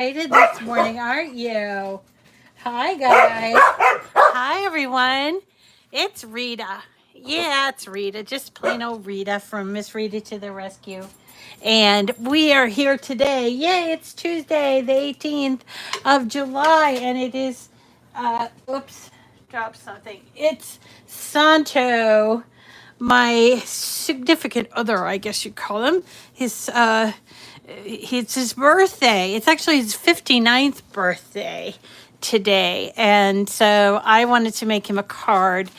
Excited this morning, aren't you? Hi, guys. Hi, everyone. It's Rita. Yeah, it's Rita. Just plain old Rita from Miss Rita to the Rescue. And we are here today. Yay, it's Tuesday, the 18th of July. And it is, oops, dropped something. It's Santo, my significant other, I guess you'd call him. It's his birthday. It's actually his 59th birthday today. And so I wanted to make him a card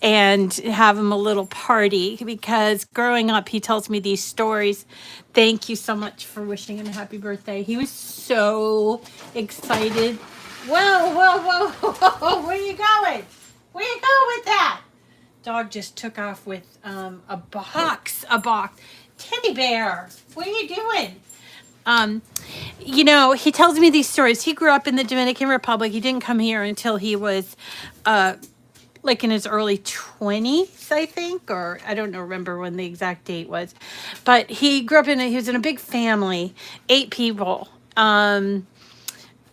and have him a little party because growing up, he tells me these stories. Thank you so much for wishing him a happy birthday. He was so excited. Whoa, whoa, whoa, whoa, where are you going? Where you going with that? Dog just took off with a box. Teddy bear, what are you doing? Um, he tells me these stories. He grew up in the Dominican Republic. He didn't come here until he was uh, like in his early 20s, I think, or I don't know, remember when the exact date was. But he was in a big family, 8 people. Uh,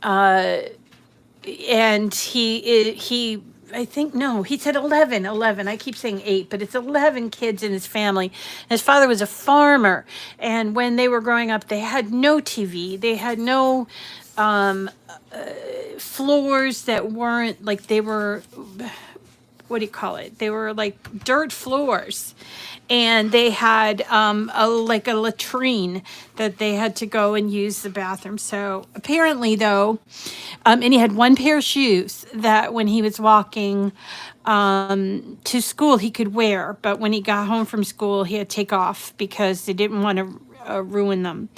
and he I think no, he said 11. I keep saying 8, but it's 11 kids in his family. His father was a farmer, and when they were growing up, they had no TV. They had no um, floors that weren't like they were, what do you call it? They were like dirt floors, and they had like a latrine that they had to go and use the bathroom. So apparently, though, and he had one pair of shoes that when he was walking to school he could wear, but when he got home from school he had to take off because they didn't want to ruin them.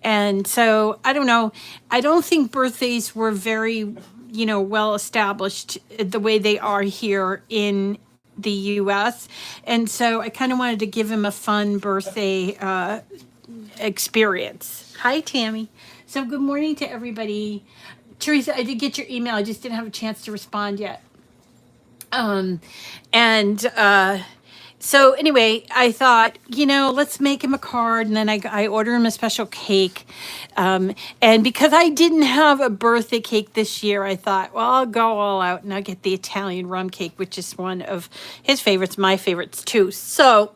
And so I don't know. I don't think birthdays were very, well established the way they are here in the US. And so I kind of wanted to give him a fun birthday experience. Hi, Tammy. So good morning to everybody. Teresa, I did get your email. I just didn't have a chance to respond yet. Um, and so anyway, I thought, let's make him a card, and then I order him a special cake. And because I didn't have a birthday cake this year, I thought, well, I'll go all out and I'll get the Italian rum cake, which is one of his favorites, my favorites too. So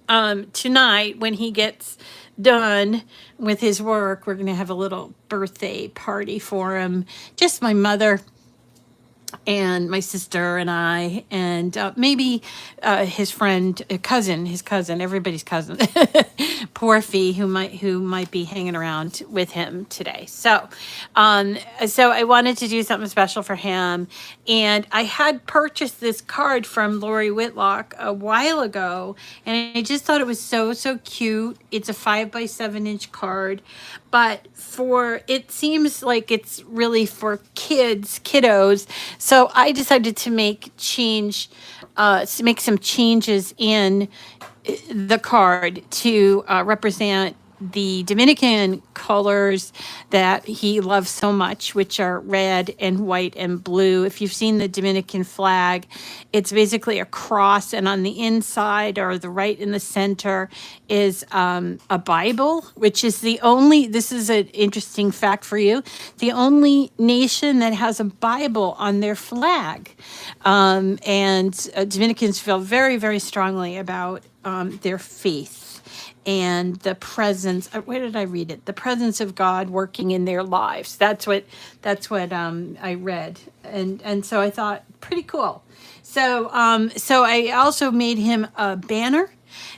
tonight, when he gets done with his work, we're going to have a little birthday party for him. Just my mother and my sister and I, and maybe his friend, his cousin, everybody's cousin, Porfy, who might be hanging around with him today. So I wanted to do something special for him, and I had purchased this card from Lori Whitlock a while ago, and I just thought it was so cute. It's a 5 by 7 inch card, but it seems like it's really for kiddos. So I decided to make some changes in the card to represent the Dominican colors that he loves so much, which are red and white and blue. If you've seen the Dominican flag, it's basically a cross, and on the inside or the right in the center is a Bible, which is this is an interesting fact for you, the only nation that has a Bible on their flag. And Dominicans feel very, very strongly about their faith and the presence. Where did I read it? The presence of God working in their lives. That's what I read, and so I thought pretty cool. So I also made him a banner,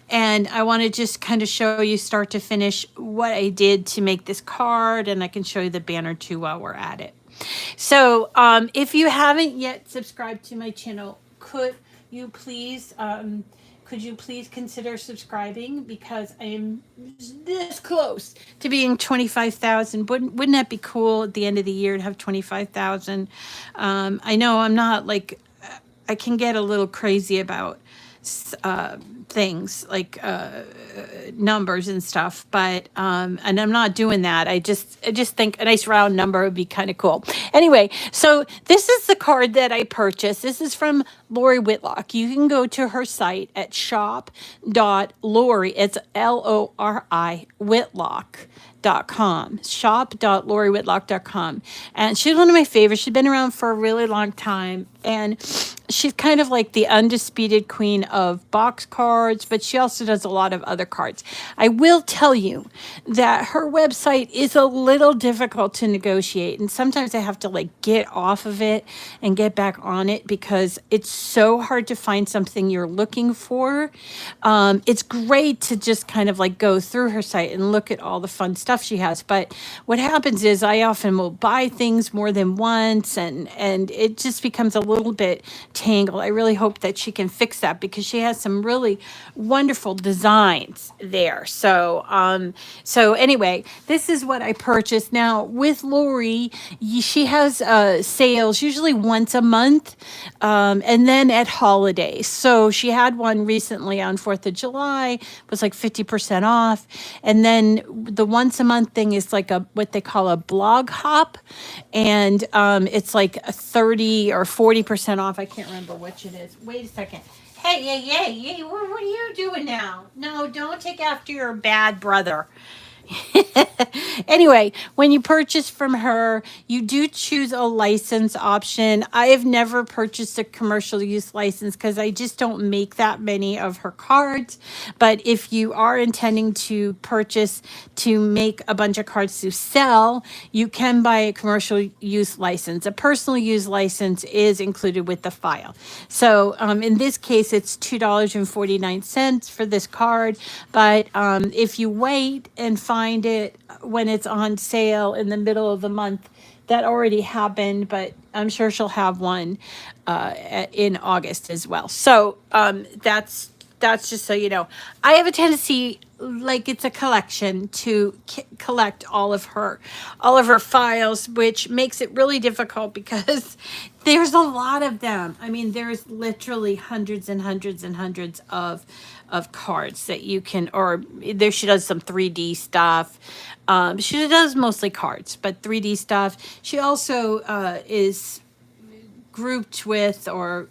and I want to just kind of show you start to finish what I did to make this card, and I can show you the banner too while we're at it. So if you haven't yet subscribed to my channel, you please could you please consider subscribing, because I am this close to being 25,000. Wouldn't that be cool at the end of the year to have 25,000? I know I'm not like, I can get a little crazy about things like numbers and stuff, but and I'm not doing that. I just think a nice round number would be kind of cool. Anyway, so this is the card that I purchased. This is from Lori Whitlock. You can go to her site at shop.lori, it's Lori, Whitlock shop.loriwhitlock.com. And she's one of my favorites. She's been around for a really long time. And she's kind of like the undisputed queen of box cards, but she also does a lot of other cards. I will tell you that her website is a little difficult to negotiate. And sometimes I have to like get off of it and get back on it because it's so hard to find something you're looking for. It's great to just kind of like go through her site and look at all the fun stuff she has. But what happens is I often will buy things more than once and it just becomes a little bit tangled. I really hope that she can fix that because she has some really wonderful designs there. So anyway, this is what I purchased. Now with Lori, she has sales usually once a month, and then at holidays. So she had one recently on 4th of July, was like 50% off. And then the once a month thing is like a what they call a blog hop. And it's like a 30 or 40% off. I can't remember which it is. Wait a second. Hey, what are you doing now? No, don't take after your bad brother. Anyway, when you purchase from her, you do choose a license option. I have never purchased a commercial use license because I just don't make that many of her cards. But if you are intending to purchase to make a bunch of cards to sell, you can buy a commercial use license. A personal use license is included with the file. So in this case, it's $2.49 for this card. But if you wait and find it when it's on sale in the middle of the month, that already happened, but I'm sure she'll have one in August as well. So that's just so you know. I have a tendency, like it's a collection, to collect all of her files, which makes it really difficult because there's a lot of them. I mean, there's literally hundreds and hundreds and hundreds of cards that you can, or there she does some 3D stuff. She does mostly cards, but 3D stuff. She also is grouped with or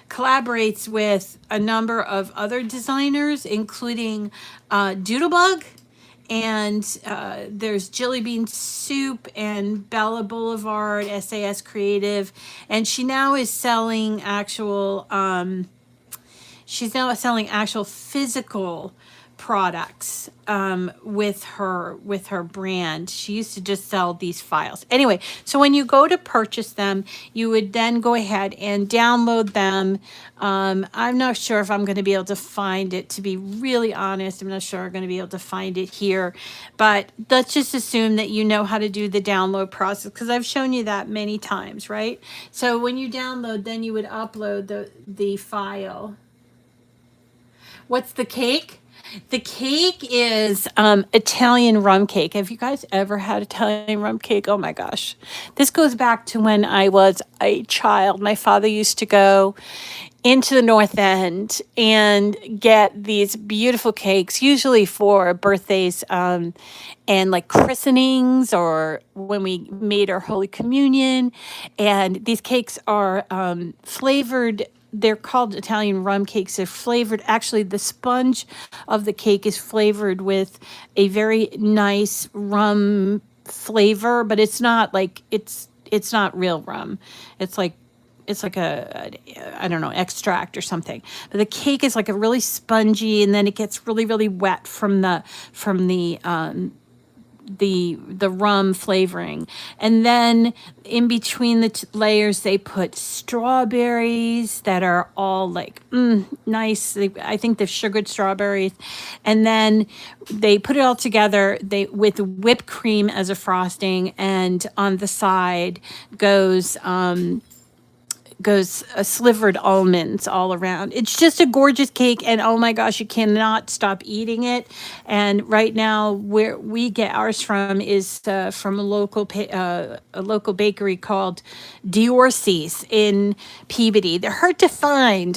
collaborates with a number of other designers, including Doodlebug. And there's Jilly Bean Soup and Bella Boulevard, SAS Creative. And she now is selling actual physical products with her brand. She used to just sell these files. Anyway, so when you go to purchase them, you would then go ahead and download them. I'm not sure if I'm going to be able to find it, to be really honest. I'm not sure I'm going to be able to find it here, but let's just assume that you know how to do the download process because I've shown you that many times, right? So when you download, then you would upload the file. What's the cake? The cake is Italian rum cake. Have you guys ever had Italian rum cake? Oh my gosh. This goes back to when I was a child. My father used to go into the North End and get these beautiful cakes, usually for birthdays and like christenings or when we made our Holy Communion. And these cakes are flavored. They're called Italian rum cakes. They're flavored. Actually, the sponge of the cake is flavored with a very nice rum flavor, but it's not like it's not real rum. It's like a I don't know, extract or something. But the cake is like a really spongy, and then it gets really really wet from the rum flavoring. And then in between the layers, they put strawberries that are all like nice. I think they're sugared strawberries. And then they put it all together with whipped cream as a frosting. And on the side goes slivered almonds all around. It's just a gorgeous cake, and oh my gosh, you cannot stop eating it. And right now, where we get ours from is from a local bakery called Diorcy's in Peabody. They're hard to find.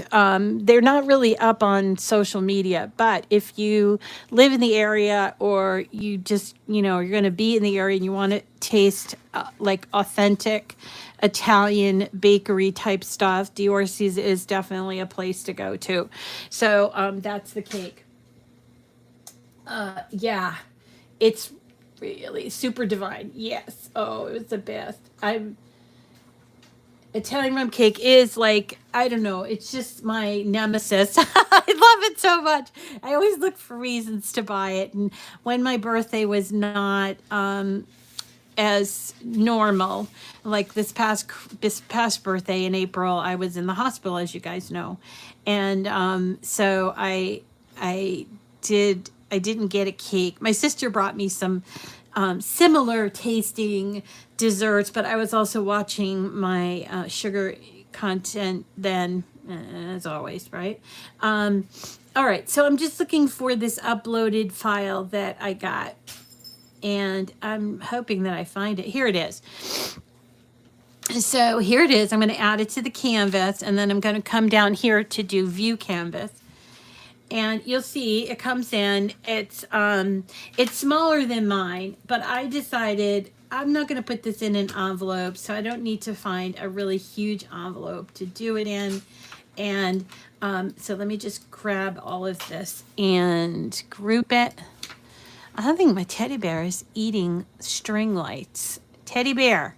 They're not really up on social media, but if you live in the area or you just you're going to be in the area and you want to taste like authentic Italian bakery type stuff, Diorcy's is definitely a place to go to. So that's the cake. Yeah. It's really super divine. Yes. Oh, it was the best. Italian rum cake is like, I don't know, it's just my nemesis. I love it so much. I always look for reasons to buy it. And when my birthday was not as normal, like this past birthday in April, I was in the hospital, as you guys know. And so I didn't get a cake. My sister brought me some similar tasting desserts, but I was also watching my sugar content then, as always, right? All right, so I'm just looking for this uploaded file that I got, and I'm hoping that I find it. Here it is. So here it is. I'm going to add it to the canvas, and then I'm going to come down here to do view canvas. And you'll see it comes in. It's smaller than mine, but I decided I'm not going to put this in an envelope, so I don't need to find a really huge envelope to do it in. And so let me just grab all of this and group it. I think my teddy bear is eating string lights. Teddy bear.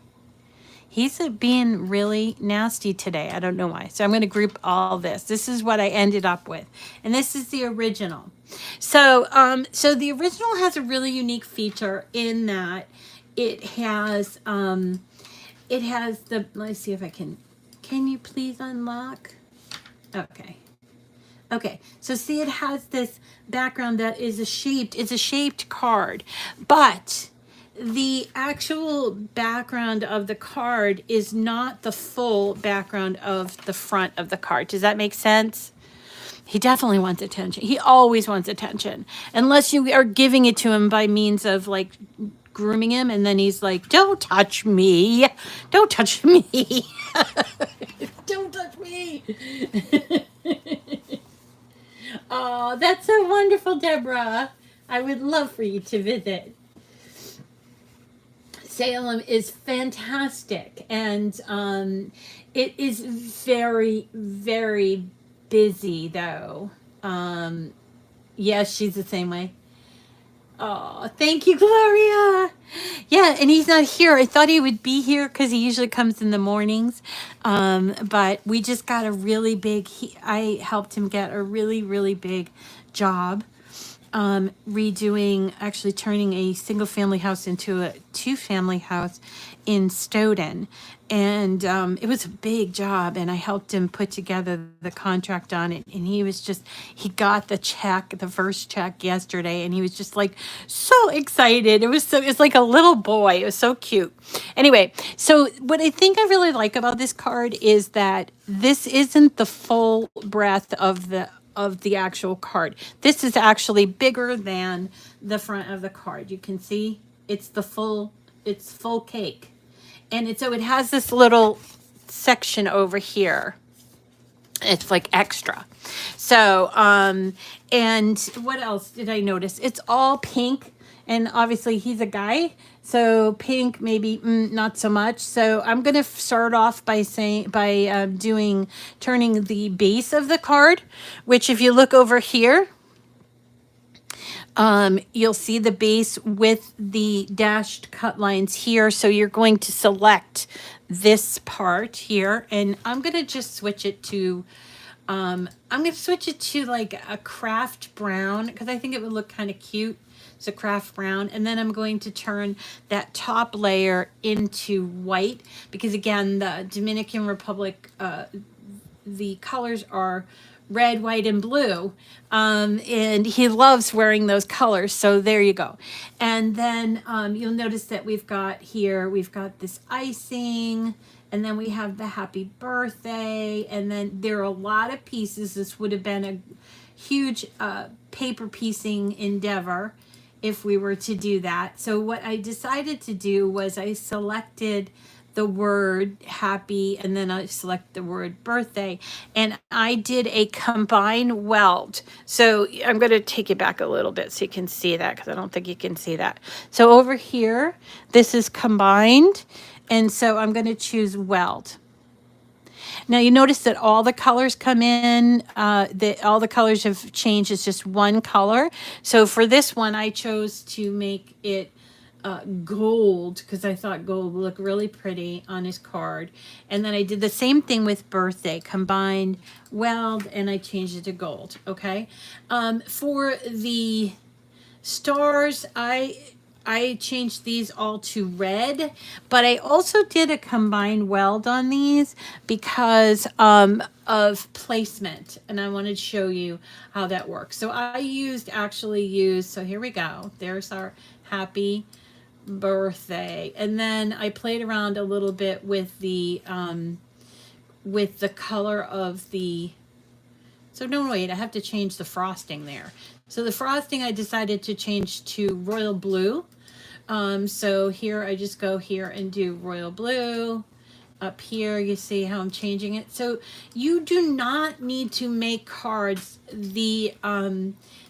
He's being really nasty today. I don't know why. So I'm going to group all this. This is what I ended up with. And this is the original. So the original has a really unique feature in that it has let's see if I can you please unlock? Okay. Okay, so see, it has this background that is it's a shaped card, but the actual background of the card is not the full background of the front of the card. Does that make sense? He definitely wants attention. He always wants attention, unless you are giving it to him by means of like grooming him, and then he's like, "Don't touch me, don't touch me, don't touch me." Oh, that's so wonderful, Deborah. I would love for you to visit. Salem is fantastic, and it is very, very busy, though. Yes, she's the same way. Oh, thank you, Gloria. Yeah, and he's not here. I thought he would be here because he usually comes in the mornings. But we just got a really big, I helped him get a really, really big job actually turning a single family house into a 2-family house in Stoughton. And it was a big job, and I helped him put together the contract on it. And he got the first check yesterday, and he was just like so excited. It's like a little boy. It was so cute. Anyway, so what I think I really like about this card is that this isn't the full breadth of the actual card. This is actually bigger than the front of the card. You can see it's full cake. And so it has this little section over here. It's like extra. So, and what else did I notice? It's all pink, and obviously he's a guy, so pink maybe not so much. So I'm gonna start off by turning the base of the card, which if you look over here, you'll see the base with the dashed cut lines here. So you're going to select this part here, and I'm going to just switch it to, like a craft brown, because I think it would look kind of cute. It's a craft brown. And then I'm going to turn that top layer into white, because again, the Dominican Republic, the colors are red, white, and blue. And he loves wearing those colors. So there you go. And then you'll notice that we've got this icing, and then we have the happy birthday. And then there are a lot of pieces. This would have been a huge paper piecing endeavor if we were to do that. So what I decided to do was I selected the word happy, and then I select the word birthday, and I did a combine weld. So I'm going to take it back a little bit so you can see that, because I don't think you can see that. So over here, this is combined, and so I'm going to choose weld. Now you notice that all the colors come in, all the colors have changed. It's just one color. So for this one, I chose to make it gold because I thought gold would look really pretty on his card. And then I did the same thing with birthday, combined weld, and I changed it to gold. Okay. For the stars, I changed these all to red, but I also did a combined weld on these because of placement, and I wanted to show you how that works. So I actually used, so here we go. There's our happy birthday, and then I played around a little bit with the color of the, so no, wait, I have to change the frosting there. So the frosting I decided to change to royal blue. So here I just go here and do royal blue. Up here, you see how I'm changing it. So you do not need to make cards the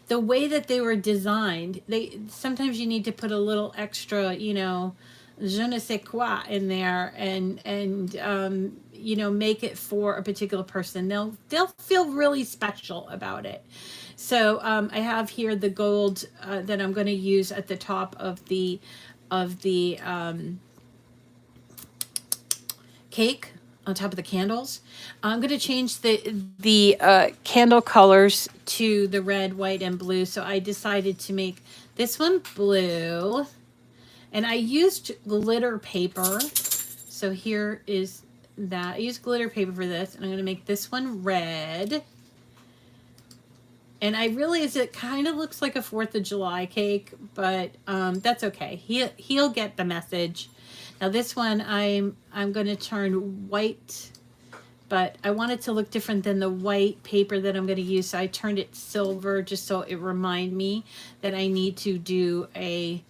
way that they were designed. Sometimes you need to put a little extra, you know, je ne sais quoi in there, and you know, make it for a particular person. They'll feel really special about it. So I have here the gold that I'm going to use at the top of the cake, on top of the candles. I'm going to change the candle colors to the red, white, and blue. So I decided to make this one blue, and I used glitter paper. So here is that. I used glitter paper for this, and I'm going to make this one red. And I realize it kind of looks like a 4th of July cake, but that's okay. He'll get the message. Now this one I'm going to turn white, but I want it to look different than the white paper that I'm going to use. So I turned it silver just so it remind me that I need to do a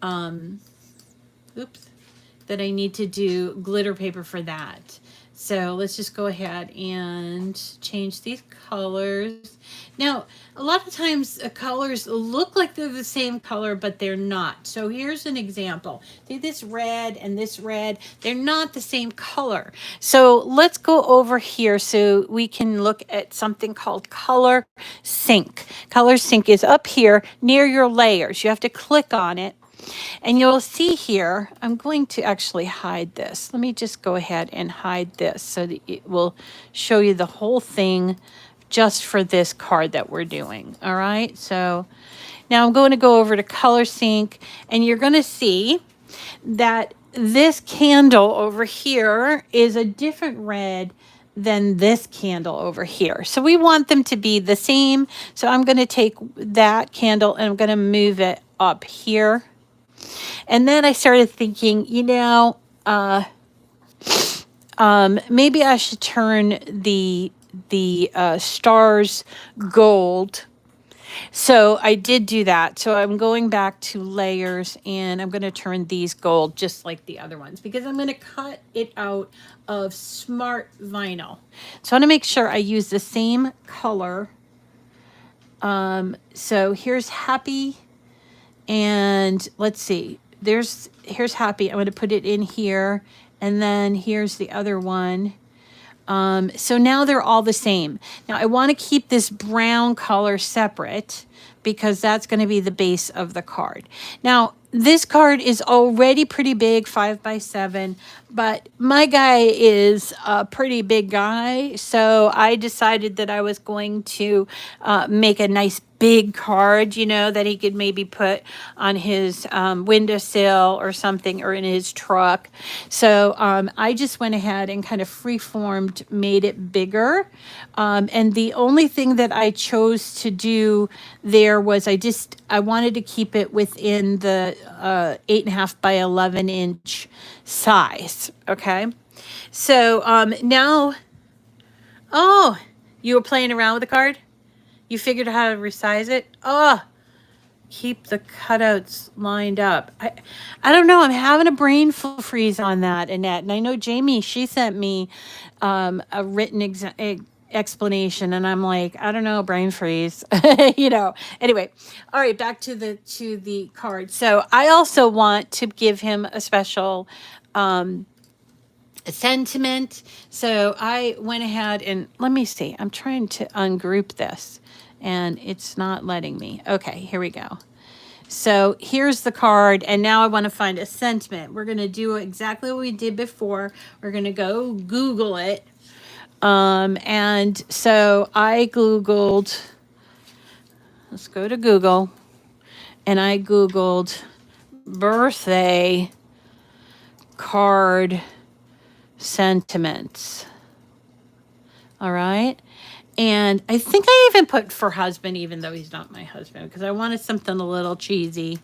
that I need to do glitter paper for that. So let's just go ahead and change these colors. Now, a lot of times colors look like they're the same color, but they're not. So here's an example. See this red and this red, they're not the same color. So let's go over here so we can look at something called Color Sync. Color Sync is up here near your layers. You have to click on it. And you'll see here, I'm going to actually hide this. Let me just go ahead and hide this so that it will show you the whole thing just for this card that we're doing. All right, so now I'm going to go over to Color Sync, and you're going to see that this candle over here is a different red than this candle over here. So we want them to be the same. So I'm going to take that candle and I'm going to move it up here. And then I started thinking, you know, maybe I should turn the stars gold. So I did do that. So I'm going back to layers and I'm going to turn these gold just like the other ones because I'm going to cut it out of smart vinyl. So I want to make sure I use the same color. So here's happy, and let's see. Here's happy. I'm going to put it in here, and then here's the other one. So now they're all the same. Now I want to keep this brown color separate because that's going to be the base of the card. Now this card is already pretty big, 5x7, but my guy is a pretty big guy. So I decided that I was going to make a nice big card, you know, that he could maybe put on his windowsill or something, or in his truck. So I just went ahead and kind of freeformed, made it bigger. And the only thing that I chose to do there was I wanted to keep it within the 8.5 by 11 inch size. Okay. So now, oh, you were playing around with the card? You figured out how to resize it? Oh, keep the cutouts lined up. I don't know. I'm having a brain freeze on that, Annette. And I know Jamie, she sent me a written explanation, and I'm like, I don't know, brain freeze. You know. Anyway, all right, back to the card. So I also want to give him a special sentiment. So I went ahead and let me see. I'm trying to ungroup this and it's not letting me. Okay, here we go. So here's the card, and now I want to find a sentiment. We're going to do exactly what we did before. We're going to go Google it. And so I Googled, let's go to Google, and I Googled birthday card sentiments. All right. And I think I even put for husband, even though he's not my husband, because I wanted something a little cheesy.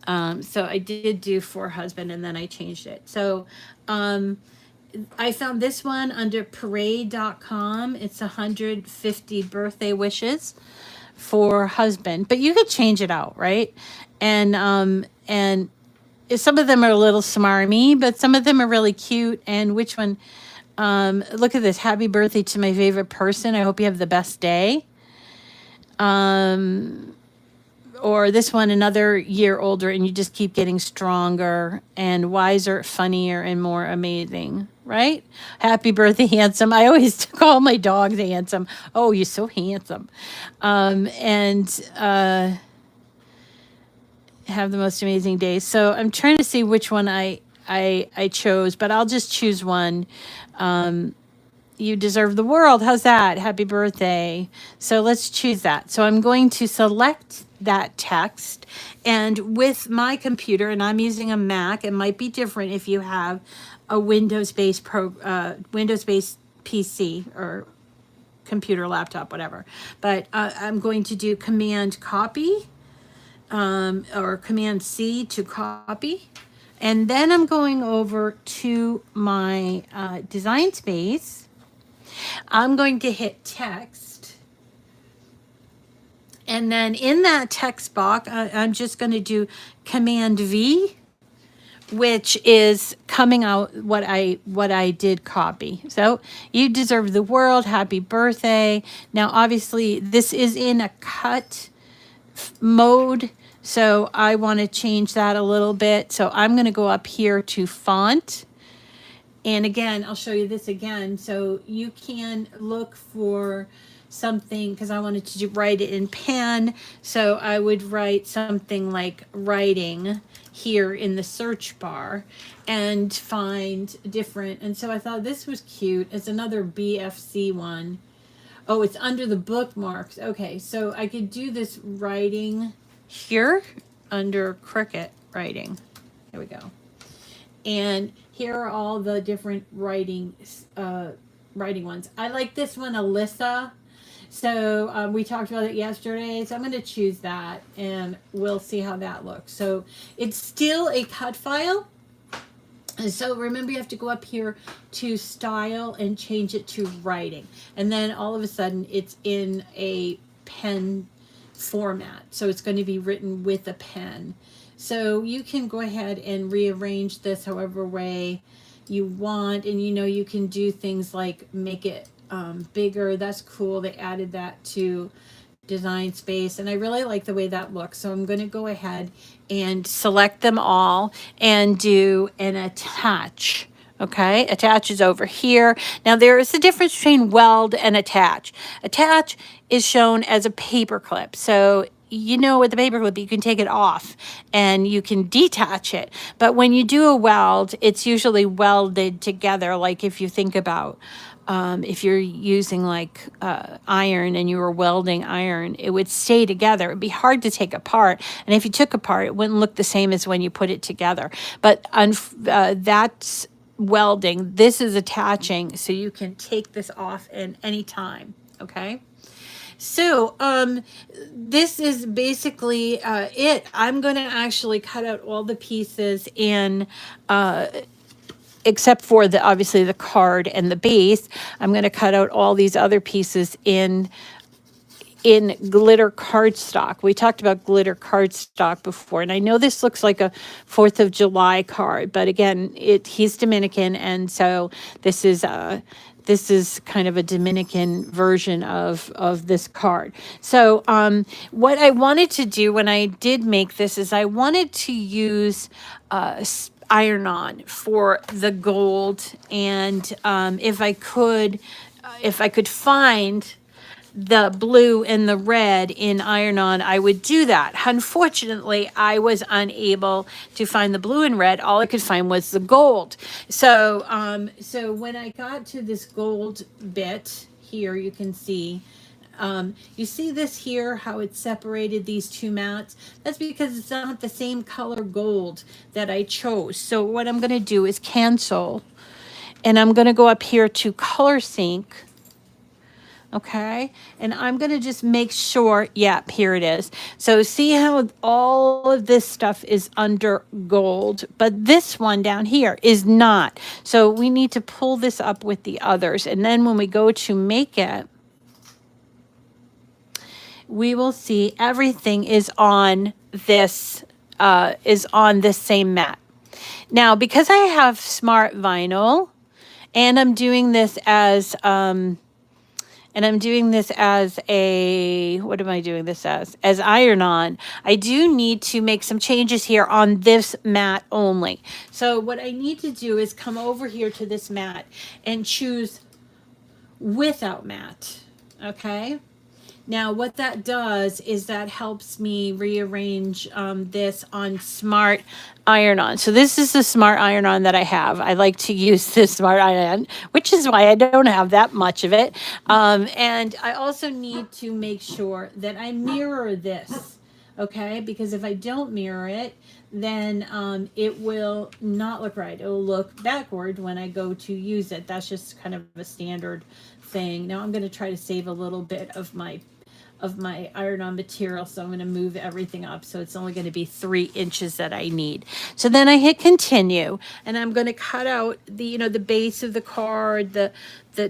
So I did do for husband, and then I changed it. So I found this one under parade.com. It's 150 birthday wishes for husband, but you could change it out, right? And some of them are a little smarmy, but some of them are really cute. And which one? Look at this. Happy birthday to my favorite person. I hope you have the best day. Or this one, another year older, and you just keep getting stronger and wiser, funnier, and more amazing, right? Happy birthday, handsome. I always call my dogs handsome. Oh, you're so handsome. And have the most amazing day. So I'm trying to see which one I chose, but I'll just choose one. You deserve the world. How's that? Happy birthday. So let's choose that. So I'm going to select that text, and with my computer, and I'm using a Mac, it might be different if you have a Windows-based Windows-based PC or computer, laptop, whatever. But I'm going to do Command Copy or Command C to copy. And then I'm going over to my design space. I'm going to hit text. And then in that text box, I'm just going to do Command V, which is coming out what I did copy. So you deserve the world. Happy birthday. Now, obviously, this is in a cut mode. So I want to change that a little bit. So I'm going to go up here to font. And again, I'll show you this again. So you can look for something, because I wanted to write it in pen. So I would write something like writing here in the search bar and find different. And so I thought this was cute. It's another BFC one. Oh, it's under the bookmarks. Okay, so I could do this writing here under Cricut writing. There we go. And here are all the different writing ones. I like this one, Alyssa. So we talked about it yesterday. So I'm going to choose that, and we'll see how that looks. So it's still a cut file. And so remember, you have to go up here to style and change it to writing. And then all of a sudden it's in a pen format. So it's going to be written with a pen. So you can go ahead and rearrange this however way you want. And you can do things like make it bigger. That's cool. They added that to design space, and I really like the way that looks. So I'm going to go ahead and select them all and do an attach. Okay, attach is over here. Now there is a difference between weld and attach. Attach is shown as a paper clip. So with the paper clip, you can take it off and you can detach it. But when you do a weld, it's usually welded together. Like if you think about if you're using like iron and you were welding iron, it would stay together. It'd be hard to take apart. And if you took apart, it wouldn't look the same as when you put it together. But that's welding. This is attaching. So you can take this off at any time. Okay. So this is basically it. I'm going to actually cut out all the pieces in except for obviously the card and the base. I'm going to cut out all these other pieces in glitter cardstock. We talked about glitter cardstock before, and I know this looks like a 4th of July card, but again, he's Dominican, and so this is kind of a Dominican version of this card. So what I wanted to do when I did make this is I wanted to use iron-on for the gold, and if I could find the blue and the red in iron-on, I would do that. Unfortunately, I was unable to find the blue and red. All I could find was the gold. So so when I got to this gold bit here, you can see, you see this here, how it separated these two mats? That's because it's not the same color gold that I chose. So what I'm going to do is cancel, and I'm going to go up here to color sync. Okay, and I'm going to just make sure, yep, here it is. So see how all of this stuff is under gold, but this one down here is not. So we need to pull this up with the others. And then when we go to make it, we will see everything is on this same mat. Now, because I have smart vinyl, and I'm doing this as a, what am I doing this as? As iron-on. I do need to make some changes here on this mat only. So what I need to do is come over here to this mat and choose without mat, okay? Now, what that does is that helps me rearrange this on smart iron-on. So this is the smart iron-on that I have. I like to use this smart iron-on, which is why I don't have that much of it. And I also need to make sure that I mirror this, okay? Because if I don't mirror it, then it will not look right. It will look backward when I go to use it. That's just kind of a standard thing. Now I'm going to try to save a little bit of my iron-on material, so I'm going to move everything up, so it's only going to be 3 inches that I need. So then I hit continue, and I'm going to cut out the the base of the card, the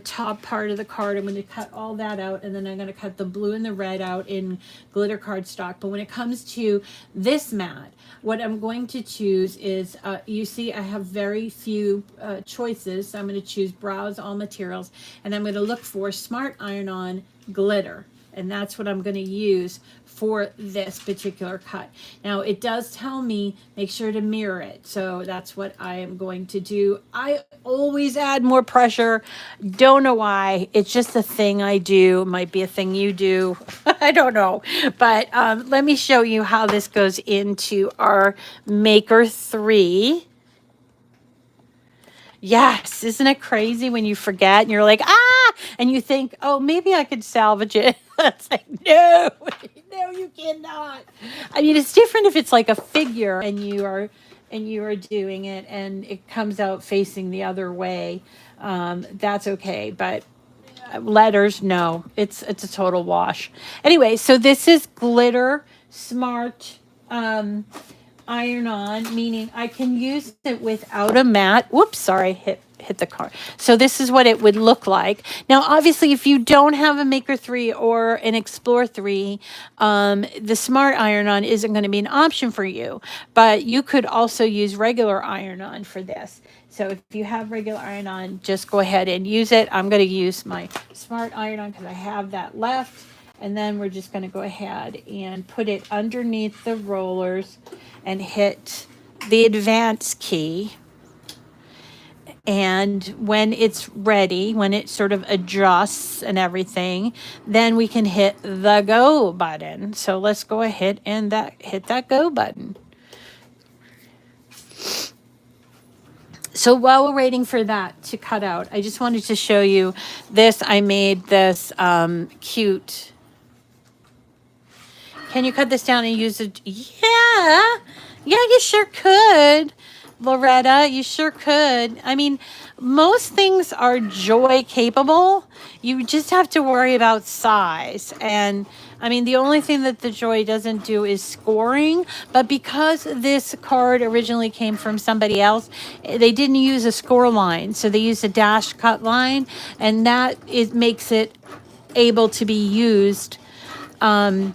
top part of the card. I'm going to cut all that out, and then I'm going to cut the blue and the red out in glitter cardstock. But when it comes to this mat, what I'm going to choose is, you see I have very few choices, so I'm going to choose browse all materials, and I'm going to look for smart iron-on glitter. And that's what I'm going to use for this particular cut. Now, it does tell me, make sure to mirror it. So that's what I am going to do. I always add more pressure. Don't know why. It's just a thing I do. Might be a thing you do. I don't know. But let me show you how this goes into our Maker 3. Yes, isn't it crazy when you forget and you're like, and you think, oh, maybe I could salvage it. It's like, no, no, you cannot. I mean, it's different if it's like a figure and you are doing it and it comes out facing the other way. That's okay, but letters, no, it's a total wash. Anyway, so this is glitter smart iron-on, meaning I can use it without a mat. Whoops, sorry, hit the card. So this is what it would look like. Now, obviously, if you don't have a Maker 3 or an Explore 3, the smart iron-on isn't going to be an option for you. But you could also use regular iron-on for this. So if you have regular iron-on, just go ahead and use it. I'm going to use my smart iron-on because I have that left. And then we're just going to go ahead and put it underneath the rollers and hit the advance key. And when it's ready, when it sort of adjusts and everything, then we can hit the go button. So let's go ahead and hit that go button. So while we're waiting for that to cut out, I just wanted to show you this. I made this cute. Can you cut this down and use it? Yeah, you sure could, Loretta. You sure could. I mean, most things are joy capable. You just have to worry about size. And I mean, the only thing that the joy doesn't do is scoring. But because this card originally came from somebody else, they didn't use a score line. So they used a dash cut line. And that makes it able to be used on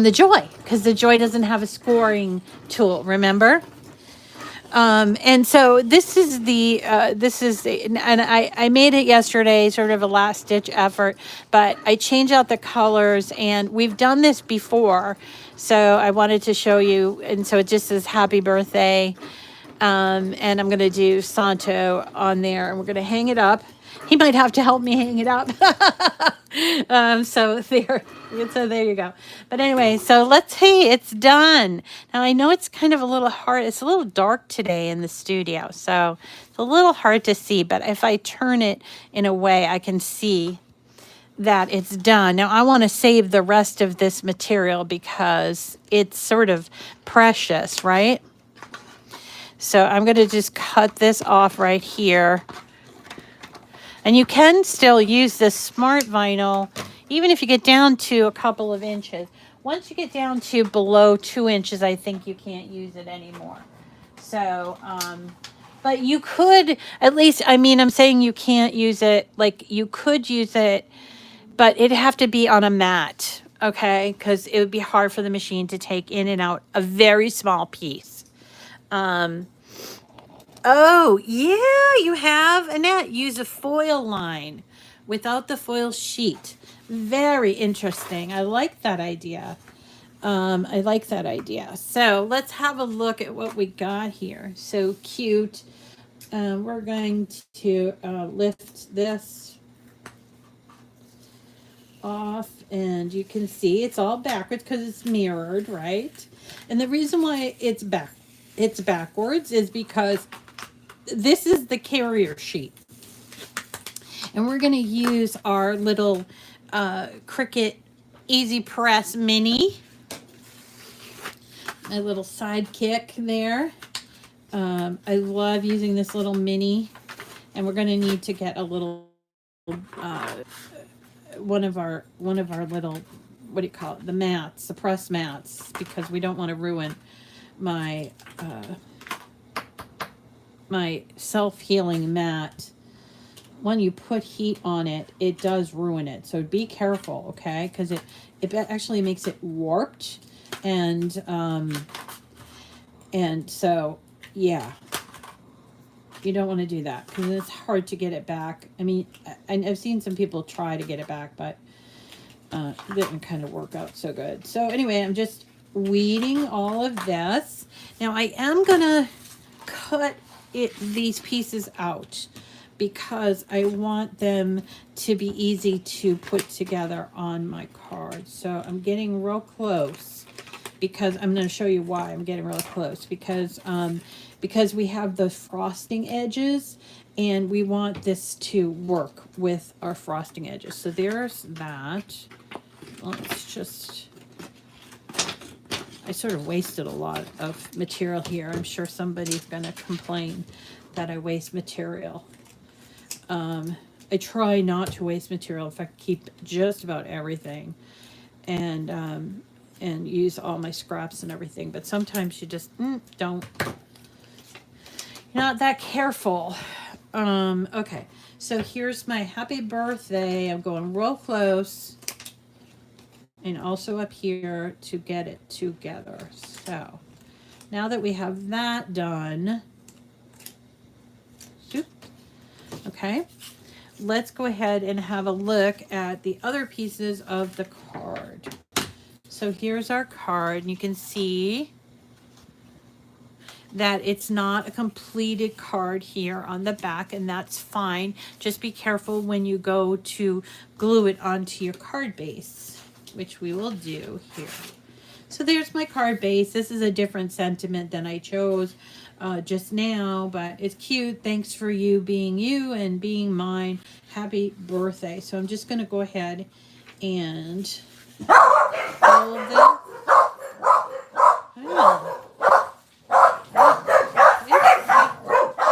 the joy, because the joy doesn't have a scoring tool, remember? And so and I made it yesterday, sort of a last ditch effort, but I changed out the colors and we've done this before. So I wanted to show you. And so it just says happy birthday. And I'm going to do Santo on there and we're going to hang it up. He might have to help me hang it up. So there you go. But anyway, so hey, it's done. Now I know it's kind of a little hard. It's a little dark today in the studio, so it's a little hard to see. But if I turn it in a way, I can see that it's done. Now I want to save the rest of this material because it's sort of precious, right? So I'm going to just cut this off right here. And you can still use this smart vinyl, even if you get down to a couple of inches. Once you get down to below 2 inches, I think you can't use it anymore. So, but you could, at least, I mean, I'm saying you can't use it, like you could use it, but it'd have to be on a mat, okay? Because it would be hard for the machine to take in and out a very small piece. Oh, yeah, you have, Annette, use a foil line without the foil sheet. Very interesting. I like that idea. I like that idea. So let's have a look at what we got here. So cute. We're going to lift this off and you can see it's all backwards because it's mirrored, right? And the reason why it's backwards is because this is the carrier sheet. And we're going to use our little Cricut Easy Press Mini. My little sidekick there. I love using this little mini. And we're going to need to get a little, one of our little, what do you call it? The mats, the press mats, because we don't want to ruin my, my self-healing mat. When you put heat on it, it does ruin it. So be careful, okay? Because it actually makes it warped. And so, yeah. You don't want to do that because it's hard to get it back. I mean, I've seen some people try to get it back, but it didn't kind of work out so good. So anyway, I'm just weeding all of this. Now I am going to cut these pieces out because I want them to be easy to put together on my card. So I'm getting real close because I'm going to show you why I'm getting real close because we have the frosting edges and we want this to work with our frosting edges. So there's that. Let's just, I sort of wasted a lot of material here. I'm sure somebody's going to complain that I waste material. I try not to waste material. In fact, keep just about everything and use all my scraps and everything. But sometimes you just don't. You're not that careful. Okay, so here's my happy birthday. I'm going real close. And also up here to get it together. So now that we have that done, okay, let's go ahead and have a look at the other pieces of the card. So here's our card, and you can see that it's not a completed card here on the back, and that's fine. Just be careful when you go to glue it onto your card base, which we will do here. So there's my card base. This is a different sentiment than I chose just now, but it's cute. Thanks for you being you and being mine. Happy birthday. So I'm just going to go ahead and fold this. Oh.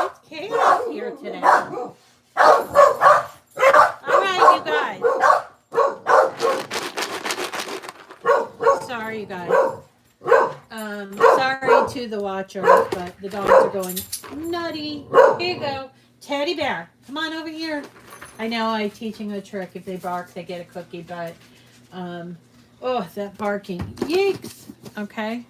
It's chaos here today. All right, you guys. Sorry, you guys. Sorry to the watchers, but the dogs are going nutty. Here you go. Teddy bear. Come on over here. I know I'm teaching a trick. If they bark, they get a cookie, but, oh, that barking. Yikes. Okay.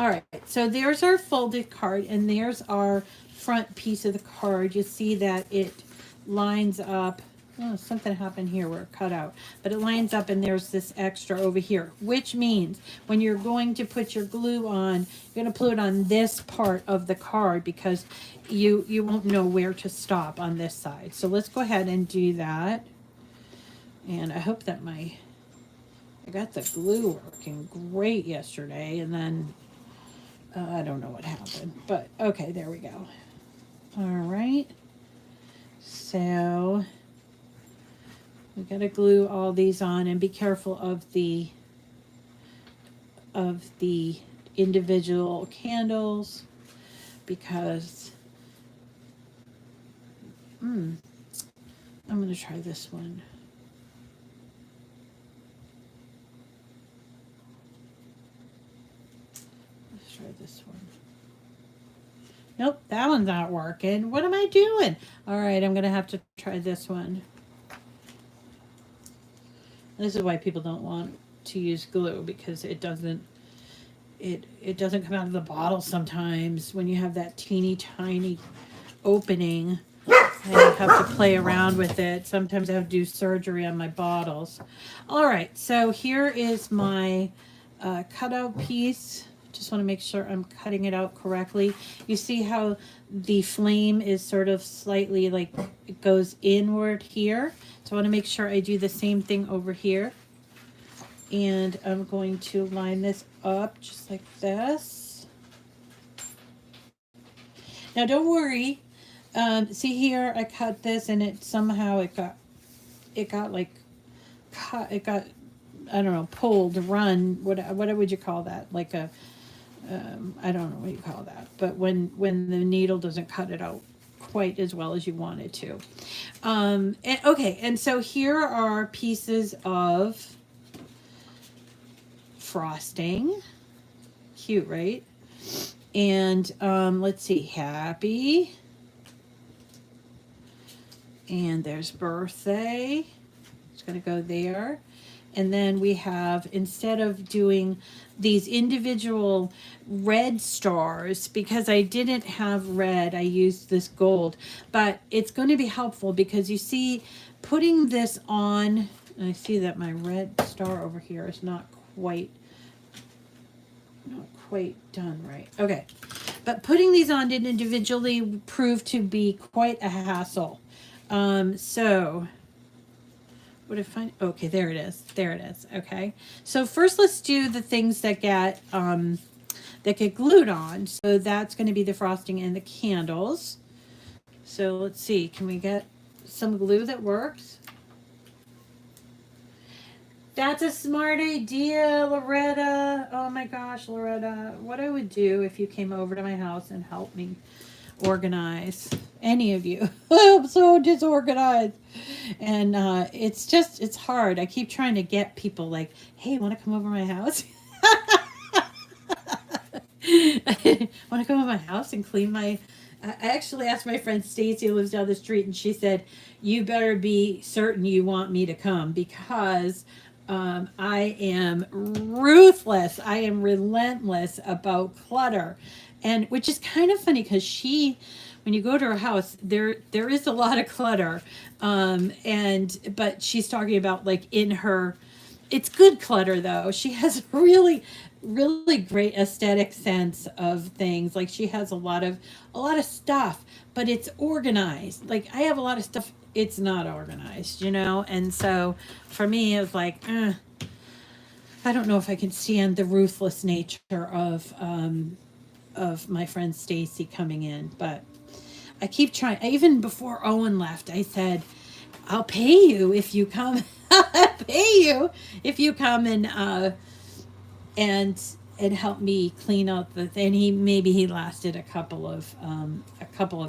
All right, so there's our folded card, and there's our front piece of the card. You see that it lines up. Oh, something happened here where it cut out, but it lines up, and there's this extra over here, which means when you're going to put your glue on, you're going to put it on this part of the card because you won't know where to stop on this side. So let's go ahead and do that. And I hope that I got the glue working great yesterday, and then I don't know what happened, but okay, there we go. All right. So we got to glue all these on, and be careful of the individual candles because I'm going to try this one. This one. Nope, that one's not working. What am I doing? All right, I'm gonna have to try this one. This is why people don't want to use glue, because it doesn't come out of the bottle sometimes when you have that teeny tiny opening. I have to play around with it. Sometimes I have to do surgery on my bottles. All right, so here is my cutout piece. Just want to make sure I'm cutting it out correctly. You see how the flame is sort of slightly like it goes inward here. So I want to make sure I do the same thing over here. And I'm going to line this up just like this. Now don't worry. See here, I cut this and it somehow it got like cut. It got, I don't know, pulled, run. What would you call that? Like a I don't know what you call that, but when the needle doesn't cut it out quite as well as you want it to. And so here are pieces of frosting. Cute, right? And let's see, happy. And there's birthday. It's going to go there. And then we have, instead of doing these individual red stars, because I didn't have red, I used this gold. But it's going to be helpful because you see, putting this on, and I see that my red star over here is not quite done right. Okay. But putting these on didn't individually prove to be quite a hassle. So what if I, okay, there it is. There it is. Okay. So first let's do the things that get glued on. So that's going to be the frosting and the candles. So let's see, can we get some glue that works? That's a smart idea, Loretta. Oh my gosh, Loretta. What I would do if you came over to my house and helped me organize. Any of you. I'm so disorganized. And it's hard. I keep trying to get people like, hey, want to come over my house? Want to come over my house and clean my... I actually asked my friend Stacy, who lives down the street, and she said, you better be certain you want me to come because I am ruthless. I am relentless about clutter. And which is kind of funny because when you go to her house, there is a lot of clutter. But she's talking about like in her, it's good clutter though. She has really, really great aesthetic sense of things. Like she has a lot of stuff, but it's organized. Like I have a lot of stuff. It's not organized, And so for me, it was like, I don't know if I can stand the ruthless nature of my friend Stacy coming in, but I keep trying. Even before Owen left, I said, I'll pay you if you come. I'll pay you if you come and help me clean out the thing. He lasted a couple of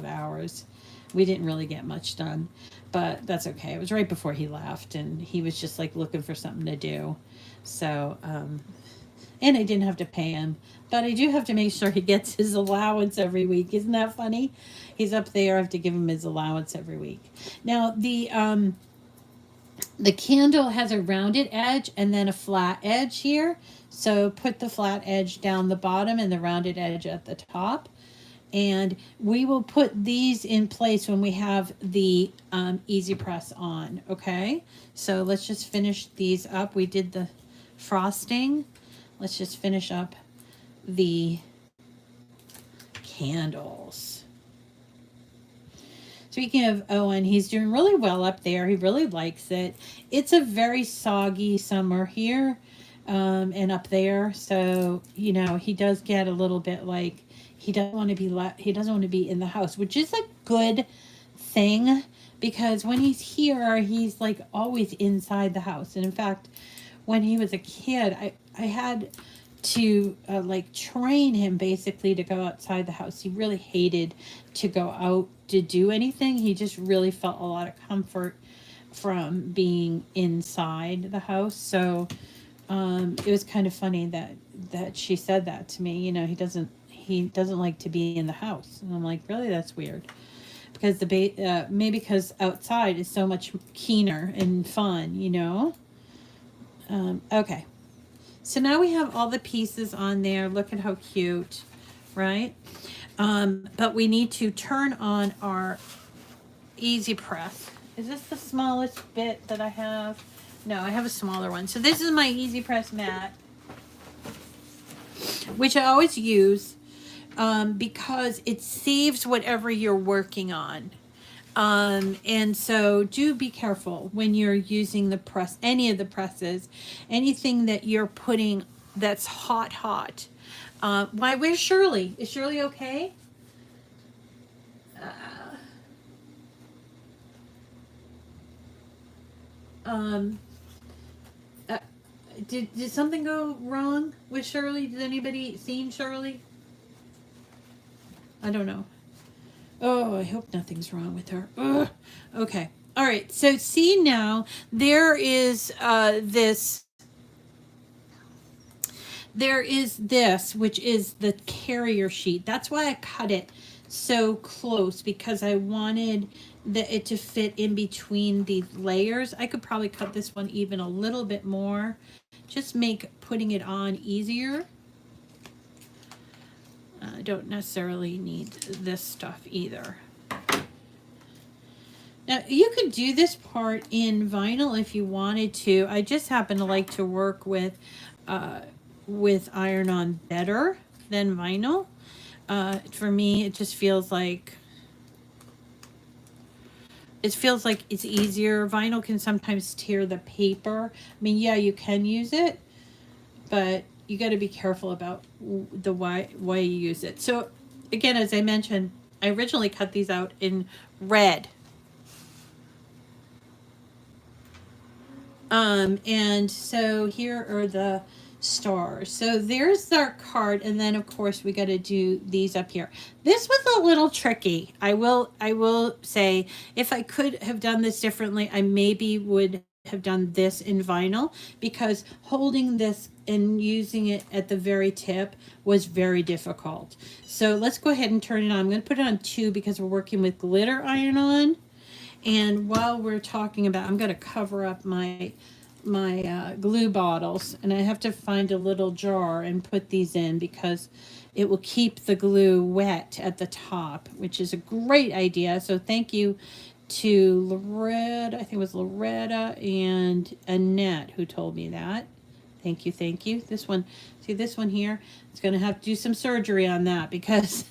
hours. We didn't really get much done, but that's okay. It was right before he left, and he was just like looking for something to do. So, and I didn't have to pay him, but I do have to make sure he gets his allowance every week. Isn't that funny? He's up there. I have to give him his allowance every week. Now, The candle has a rounded edge and then a flat edge here. So put the flat edge down the bottom and the rounded edge at the top. And we will put these in place when we have the easy press on. Okay, so let's just finish these up. We did the frosting. Let's just finish up the candles. Speaking of Owen, he's doing really well up there. He really likes it. It's a very soggy summer here and up there. So, you know, he does get a little bit like he doesn't want to be he doesn't want to be in the house, which is a good thing because when he's here, he's like always inside the house. And in fact, when he was a kid, I had to like train him basically to go outside the house. He really hated to go out to do anything. He just really felt a lot of comfort from being inside the house. So it was kind of funny that she said that to me. You know, he doesn't like to be in the house. And I'm like, really, that's weird. Because maybe because outside is so much keener and fun, you know. Okay. So now we have all the pieces on there. Look at how cute, right? But we need to turn on our easy press. Is this the smallest bit that I have? No, I have a smaller one. So this is my easy press mat, which I always use because it saves whatever you're working on. And so do be careful when you're using the press, any of the presses, anything that you're putting that's hot. Why, where's Shirley? Is Shirley okay? Um, uh, did something go wrong with Shirley? Did anybody seen Shirley? I don't know. Oh, I hope nothing's wrong with her. Ugh. Okay. All right. So see now, there is this, which is the carrier sheet. That's why I cut it so close, because I wanted it to fit in between the layers. I could probably cut this one even a little bit more. Just make putting it on easier. I don't necessarily need this stuff either. Now, you could do this part in vinyl if you wanted to. I just happen to like to work with iron-on better than vinyl. For me, it just feels like it's easier. Vinyl can sometimes tear the paper. I mean, yeah, you can use it, but you got to be careful about the why you use it. So again, as I mentioned, I originally cut these out in red. And so here are the stars. So there's our card, and then of course we got to do these up here. This was a little tricky. I will say, if I could have done this differently, I maybe would have done this in vinyl, because holding this and using it at the very tip was very difficult. So let's go ahead and turn it on. I'm going to put it on 2 because we're working with glitter iron-on. And while we're talking about, I'm going to cover up my glue bottles, and I have to find a little jar and put these in because it will keep the glue wet at the top, which is a great idea. So thank you to Loretta, I think it was Loretta and Annette who told me that. Thank you. This one, see this one here? It's going to have to do some surgery on that because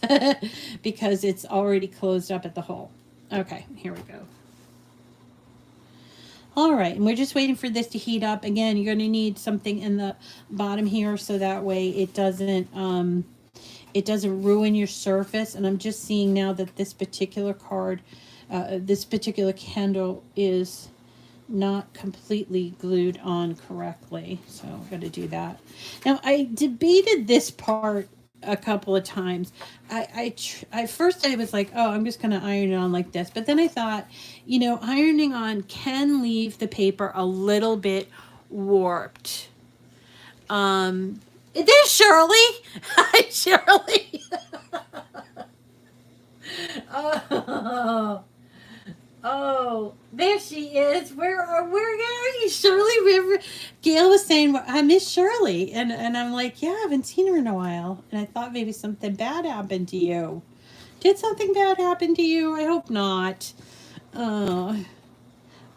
because it's already closed up at the hole. Okay, here we go. All right, and we're just waiting for this to heat up. Again, you're going to need something in the bottom here so that way it doesn't ruin your surface. And I'm just seeing now that this particular card, this particular candle is not completely glued on correctly. So I'm going to do that. Now, I debated this part a couple of times. First I was like, oh, I'm just going to iron it on like this. But then I thought, you know, ironing on can leave the paper a little bit warped. There's Shirley. Hi, Shirley. Oh. Oh, there she is. Where are you, Shirley? Gail was saying, "Well, I miss Shirley," and I'm like, yeah, I haven't seen her in a while, and I thought maybe something bad happened to you. Did something bad happen to you? I hope not. Oh,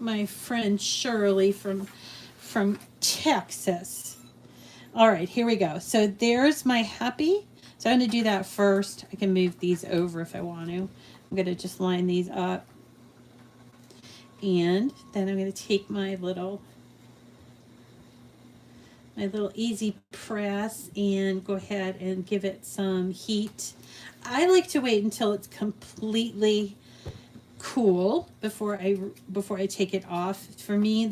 my friend Shirley from Texas. All right, here we go. So there's my happy. So I'm going to do that first. I can move these over if I want to. I'm going to just line these up. And then I'm going to take my little easy press and go ahead and give it some heat. I like to wait until it's completely cool before I take it off. For me,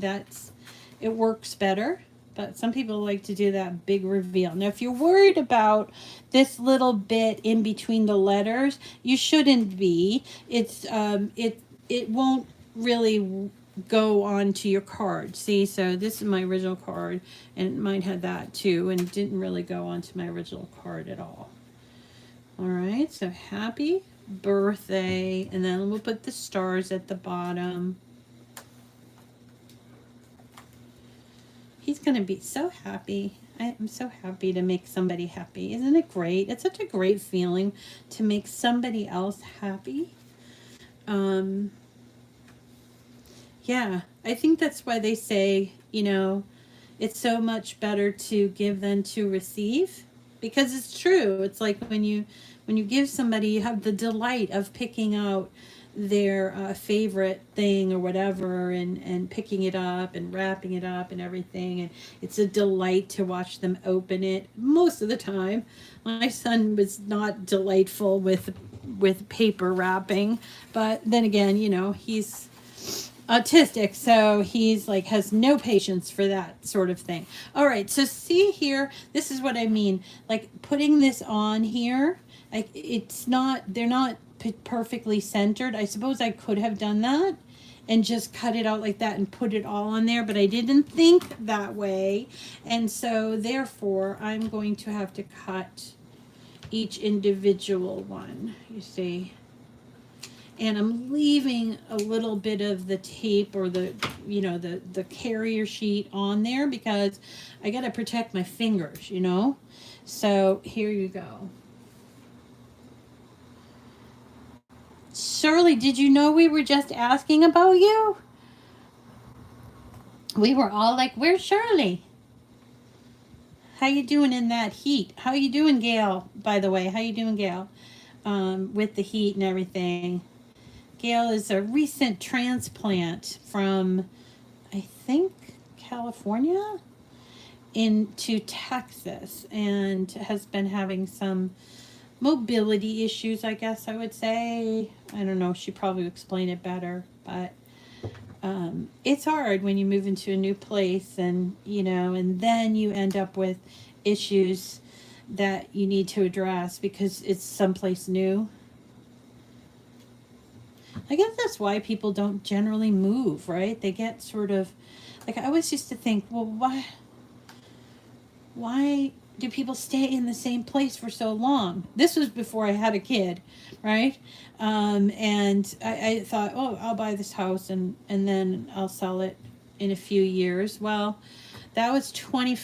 it works better. But some people like to do that big reveal. Now, if you're worried about this little bit in between the letters, you shouldn't be. It won't really go onto your card. See, so this is my original card, and mine had that too, and it didn't really go onto my original card at all. All right, so happy birthday, and then we'll put the stars at the bottom. He's going to be so happy. I'm so happy to make somebody happy. Isn't it great? It's such a great feeling to make somebody else happy. Yeah, I think that's why they say, it's so much better to give than to receive, because it's true. It's like when you give somebody, you have the delight of picking out their favorite thing or whatever, and picking it up and wrapping it up and everything, and it's a delight to watch them open it. Most of the time, my son was not delightful with paper wrapping, but then again, he's autistic, so he's like has no patience for that sort of thing. All right, so see here, this is what I mean, like putting this on here, like they're not perfectly centered. I suppose I could have done that and just cut it out like that and put it all on there, but I didn't think that way, and so therefore I'm going to have to cut each individual one, you see. And I'm leaving a little bit of the tape or the carrier sheet on there because I got to protect my fingers, So here you go. Shirley, did you know we were just asking about you? We were all like, where's Shirley? How you doing in that heat? How you doing, Gail, by the way? How you doing, Gail? With the heat and everything. Gail is a recent transplant from, I think, California into Texas, and has been having some mobility issues, I guess I would say. I don't know, she probably would explain it better, but it's hard when you move into a new place, and and then you end up with issues that you need to address because it's someplace new. I guess that's why people don't generally move, right? They get sort of, like, I always used to think, well, why do people stay in the same place for so long? This was before I had a kid, right? And I thought, oh, I'll buy this house and then I'll sell it in a few years. Well, that was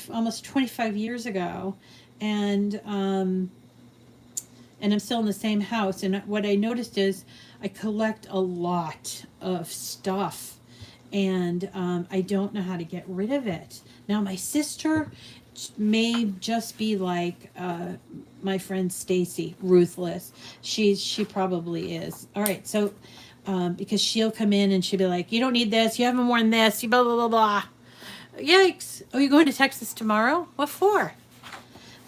almost 25 years ago. And I'm still in the same house. And what I noticed is I collect a lot of stuff, and I don't know how to get rid of it. Now, my sister may just be like my friend Stacy, ruthless. She probably is. All right, so because she'll come in and she'll be like, you don't need this, you haven't worn this, you blah, blah, blah, blah. Yikes. Oh, you're going to Texas tomorrow? What for?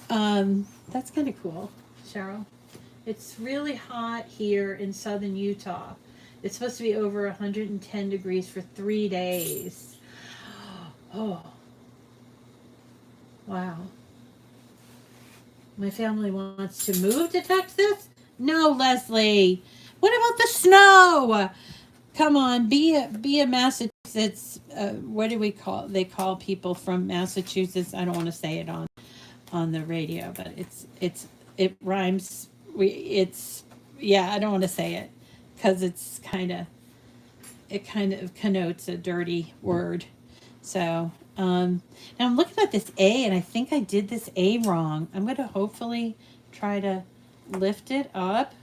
That's kind of cool, Cheryl. It's really hot here in southern Utah. It's supposed to be over 110 degrees for 3 days. Oh, wow. My family wants to move to Texas? No, Leslie. What about the snow? Come on, be a Massachusetts. What do they call people from Massachusetts? I don't want to say it on the radio, but it rhymes. I don't want to say it because it's kind of it kind of connotes a dirty word. So now I'm looking at this A, and I think I did this A wrong. I'm going to hopefully try to lift it up.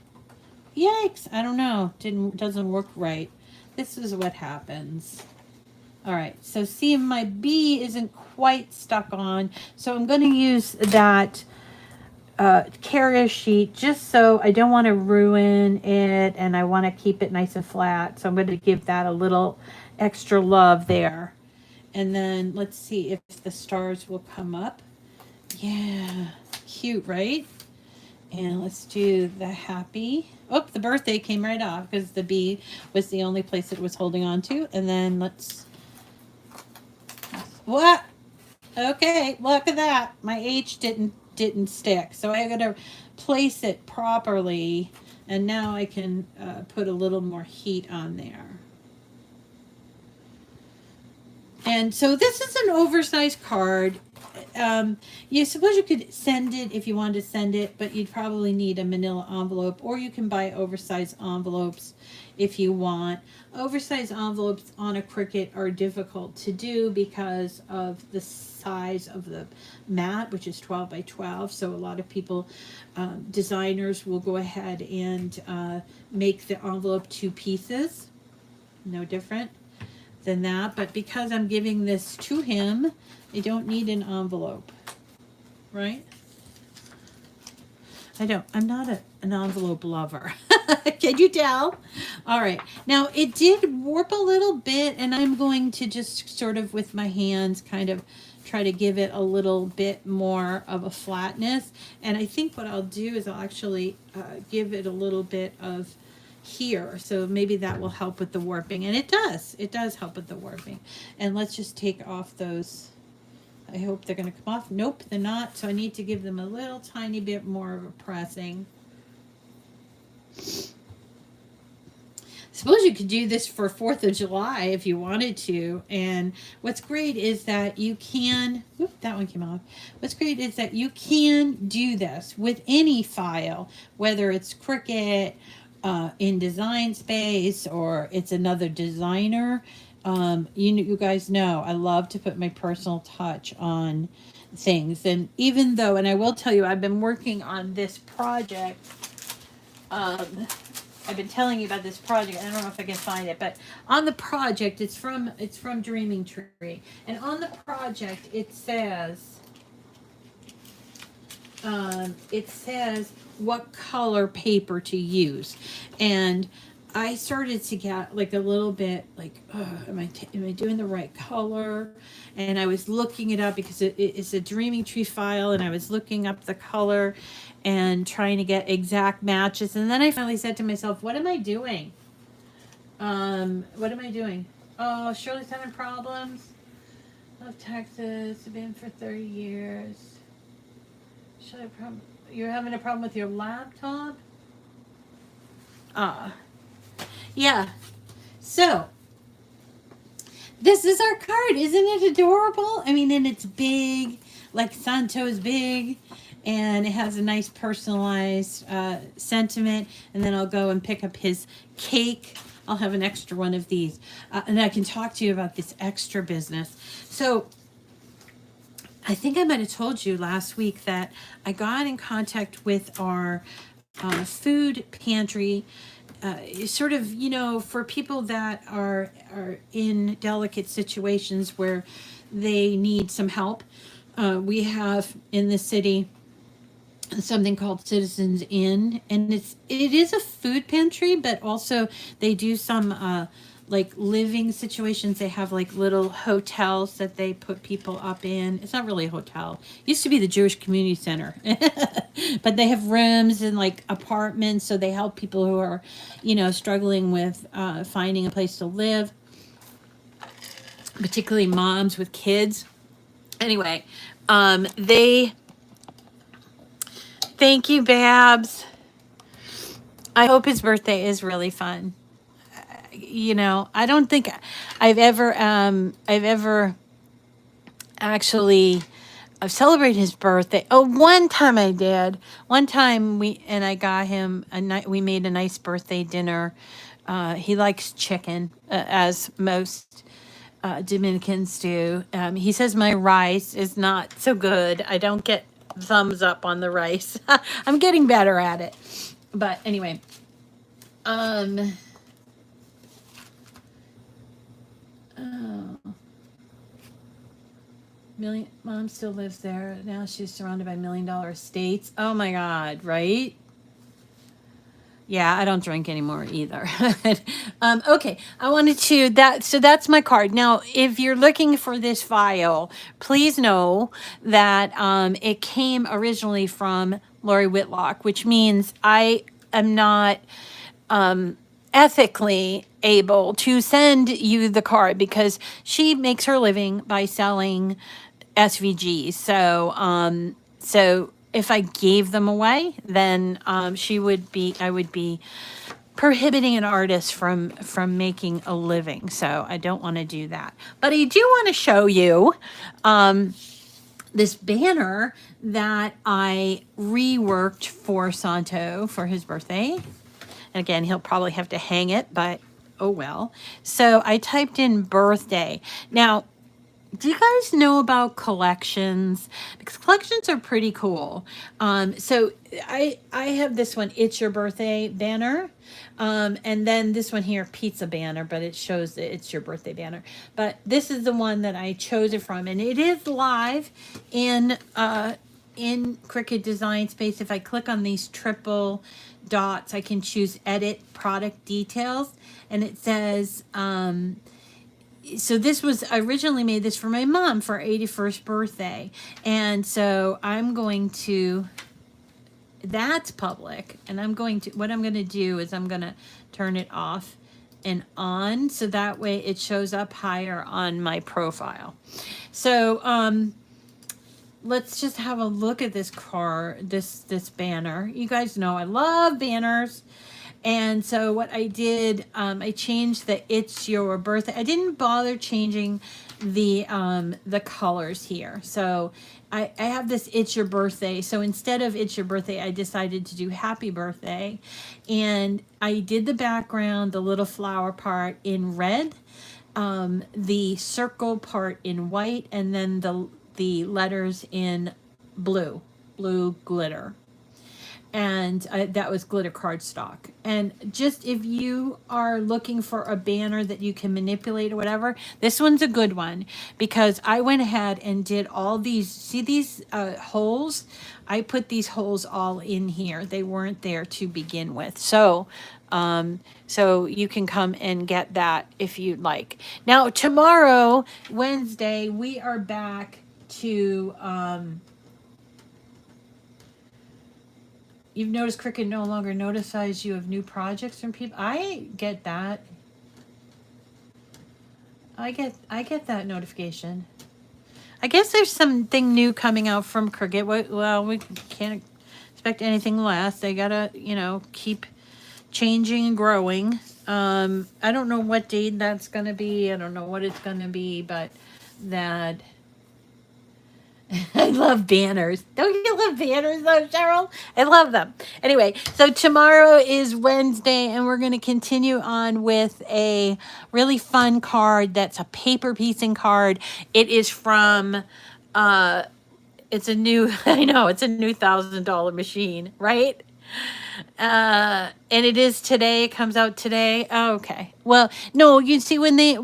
Yikes! I don't know. Doesn't work right. This is what happens. All right. So see, my B isn't quite stuck on. So I'm going to use that carrier sheet just so I don't want to ruin it, and I want to keep it nice and flat. So I'm going to give that a little extra love there. And then let's see if the stars will come up. Yeah, cute, right? And let's do the happy. Oh, the birthday came right off because the B was the only place it was holding on to. And then let's, what? Okay, look at that. My H didn't stick. So I got to place it properly. And now I can put a little more heat on there. And so this is an oversized card. You suppose you could send it if you wanted to send it, but you'd probably need a manila envelope, or you can buy oversized envelopes if you want. Oversized envelopes on a Cricut are difficult to do because of the size of the mat, which is 12 by 12. So a lot of people, designers, will go ahead and make the envelope 2 pieces. No different than that, but because I'm giving this to him, I don't need an envelope, right? I'm not an envelope lover. Can you tell? All right. Now it did warp a little bit, and I'm going to just sort of with my hands kind of try to give it a little bit more of a flatness. And I think what I'll do is I'll actually give it a little bit of here, so maybe that will help with the warping, and it does help with the warping. And let's just take off those. I hope they're going to come off. Nope, they're not, so I need to give them a little tiny bit more of a pressing. Suppose you could do this for 4th of July if you wanted to. And what's great is that you can, whoop, that one came off. What's great is that you can do this with any file, whether it's Cricut, in Design Space, or it's another designer. You guys know I love to put my personal touch on things. And even though, and I will tell you, I've been working on this project. I've been telling you about this project. I don't know if I can find it, but on the project, it's from Dreaming Tree, and on the project it says what color paper to use. And I started to get like a little bit like, am I doing the right color? And I was looking it up because it's a Dreaming Tree file, and I was looking up the color and trying to get exact matches. And then I finally said to myself, what am I doing? What am I doing? Oh, Shirley's having problems. Love Texas. I've been for 30 years. You're having a problem with your laptop? Yeah. So, this is our card. Isn't it adorable? I mean, and it's big, like Santo is big, and it has a nice personalized sentiment. And then I'll go and pick up his cake. I'll have an extra one of these. And I can talk to you about this extra business. So, I think I might have told you last week that I got in contact with our food pantry, sort of, for people that are in delicate situations where they need some help. We have in the city something called Citizens Inn, and it is a food pantry, but also they do some like living situations. They have like little hotels that they put people up in. It's not really a hotel. It used to be the Jewish Community Center, but they have rooms and like apartments. So they help people who are, struggling with finding a place to live, particularly moms with kids. Anyway, thank you, Babs. I hope his birthday is really fun. I don't think I've ever actually I've celebrated his birthday. Oh, one time I did. One time I got him we made a nice birthday dinner. He likes chicken, as most Dominicans do. He says my rice is not so good. I don't get thumbs up on the rice. I'm getting better at it. But anyway, oh, mom still lives there. Now she's surrounded by $1 million estates. Oh my God, right? Yeah, I don't drink anymore either. Okay, I wanted to so that's my card. Now, if you're looking for this file, please know that it came originally from Lori Whitlock, which means I am not ethically able to send you the card because she makes her living by selling SVGs. So if I gave them away, then I would be prohibiting an artist from making a living. So I don't want to do that. But I do want to show you this banner that I reworked for Santo for his birthday. And again, he'll probably have to hang it, but oh well. So I typed in birthday. Now, do you guys know about collections? Because collections are pretty cool. So I have this one, It's Your Birthday banner. And then this one here, pizza banner, but it shows that it's your birthday banner. But this is the one that I chose it from, and it is live in Cricut Design Space. If I click on these triple dots, I can choose Edit Product Details, and it says, so this was, I originally made this for my mom for her 81st birthday. And so I'm going to, that's public. And what I'm going to do is I'm going to turn it off and on. So that way it shows up higher on my profile. So, let's just have a look at this this banner. You guys know I love banners. And so what I did, I changed the It's Your Birthday. I didn't bother changing the colors here. So I have this It's Your Birthday. So instead of It's Your Birthday, I decided to do Happy Birthday. And I did the background, the little flower part in red, the circle part in white, and then the letters in blue glitter. And that was glitter cardstock. And just if you are looking for a banner that you can manipulate or whatever, this one's a good one because I went ahead and did all these, see these holes? I put these holes all in here. They weren't there to begin with. So you can come and get that if you'd like. Now, tomorrow, Wednesday, we are back to, you've noticed Cricut no longer notifies you of new projects from people. I get that. I get that notification. I guess there's something new coming out from Cricut. Well, we can't expect anything less. They gotta, keep changing and growing. I don't know what date that's gonna be. I don't know what it's gonna be, but that. I love banners. Don't you love banners though, Cheryl? I love them. Anyway, so tomorrow is Wednesday and we're going to continue on with a really fun card that's a paper piecing card. It is from, it's a new, I know, it's a new $1,000 machine, right? And it is today. It comes out today. Oh, okay. Well, no, you see when they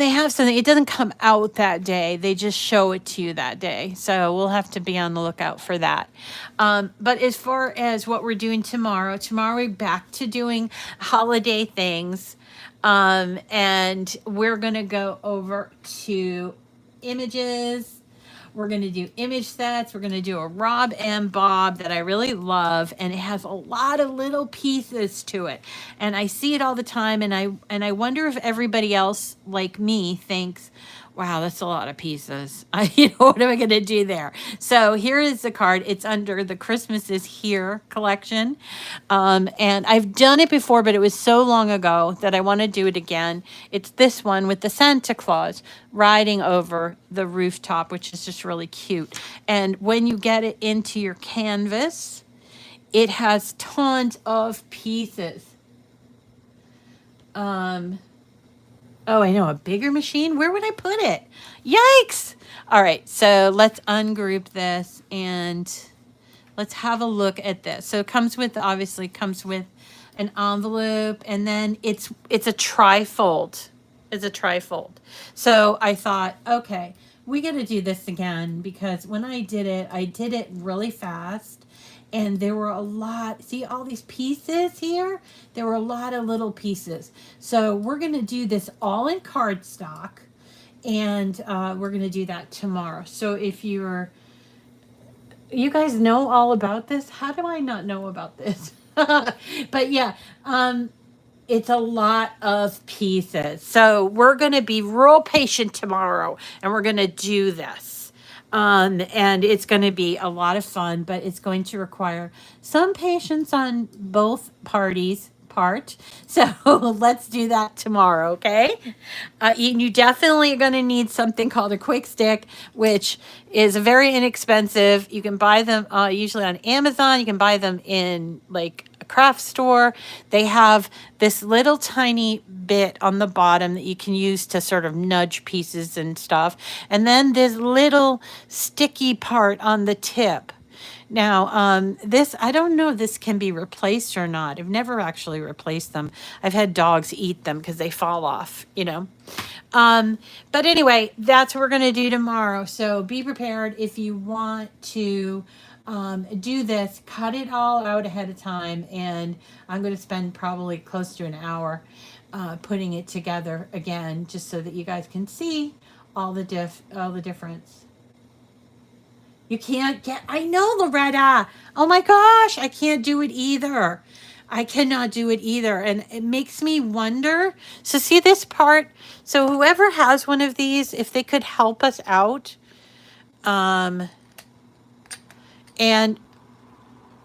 have something, it doesn't come out that day. They just show it to you that day. So we'll have to be on the lookout for that. But as far as what we're doing tomorrow we're back to doing holiday things. And we're going to go over to images. We're going to do image sets. We're going to do a Rob and Bob that I really love. And it has a lot of little pieces to it. And I see it all the time. And I wonder if everybody else like me thinks, Wow, that's a lot of pieces. You know, what am I going to do there? So here is the card. It's under the Christmas is Here collection. And I've done it before, but it was so long ago that I want to do it again. It's this one with the Santa Claus riding over the rooftop, which is just really cute. And when you get it into your canvas, it has tons of pieces. Oh, I know, a bigger machine? Where would I put it? Yikes! All right, so let's ungroup this and let's have a look at this. So it comes with, obviously comes with an envelope, and then it's a trifold. It's a trifold. So I thought, okay, we got to do this again, because when I did it really fast. And there were a lot, see all these pieces here? There were a lot of little pieces. So we're going to do this all in cardstock, and we're going to do that tomorrow. So if you guys know all about this, how do I not know about this? But yeah, it's a lot of pieces. So we're going to be real patient tomorrow, and we're going to do this. And it's going to be a lot of fun, but it's going to require some patience on both parties' part. So let's do that tomorrow, okay? You definitely are going to need something called a quick stick, which is very inexpensive. You can buy them usually on Amazon. You can buy them in like a craft store. They have this little tiny bit on the bottom that you can use to sort of nudge pieces and stuff. And then this little sticky part on the tip. Now, this, I don't know if this can be replaced or not. I've never actually replaced them. I've had dogs eat them because they fall off, you know. But anyway, that's what we're going to do tomorrow. So be prepared if you want to do this. Cut it all out ahead of time. And I'm going to spend probably close to an hour putting it together again, just so that you guys can see all the difference. You can't get, I know, Loretta. Oh my gosh, I can't do it either. I cannot do it either. And it makes me wonder. So see this part? So whoever has one of these, if they could help us out. And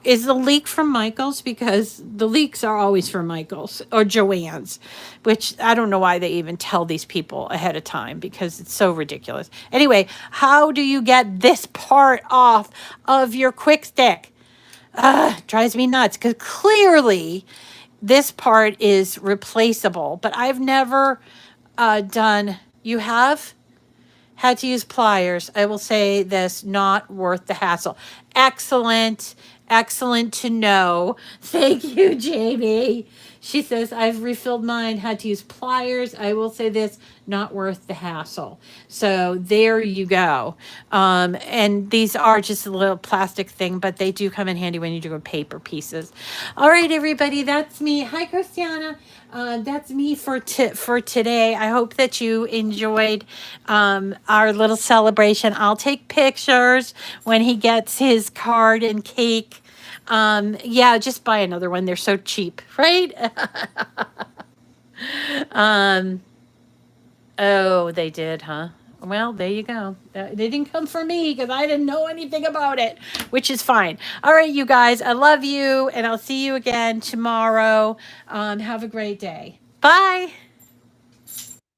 is the leak from Michael's? Because the leaks are always from Michael's or Joann's, which I don't know why they even tell these people ahead of time, because it's so ridiculous. Anyway, how do you get this part off of your quick stick? Drives me nuts, because clearly this part is replaceable, but I've never done, you have? Had to use pliers. I will say this, not worth the hassle. Excellent. Excellent to know. Thank you, Jamie. She says, I've refilled mine, had to use pliers. I will say this, not worth the hassle. So there you go. And these are just a little plastic thing, but they do come in handy when you do paper pieces. All right, everybody, that's me. Hi, Christiana. That's me for today. I hope that you enjoyed our little celebration. I'll take pictures when he gets his card and cake. Yeah, just buy another one. They're so cheap, right? Oh, they did, huh? Well, there you go. They didn't come for me because I didn't know anything about it, which is fine. All right, you guys, I love you, and I'll see you again tomorrow. Have a great day. Bye.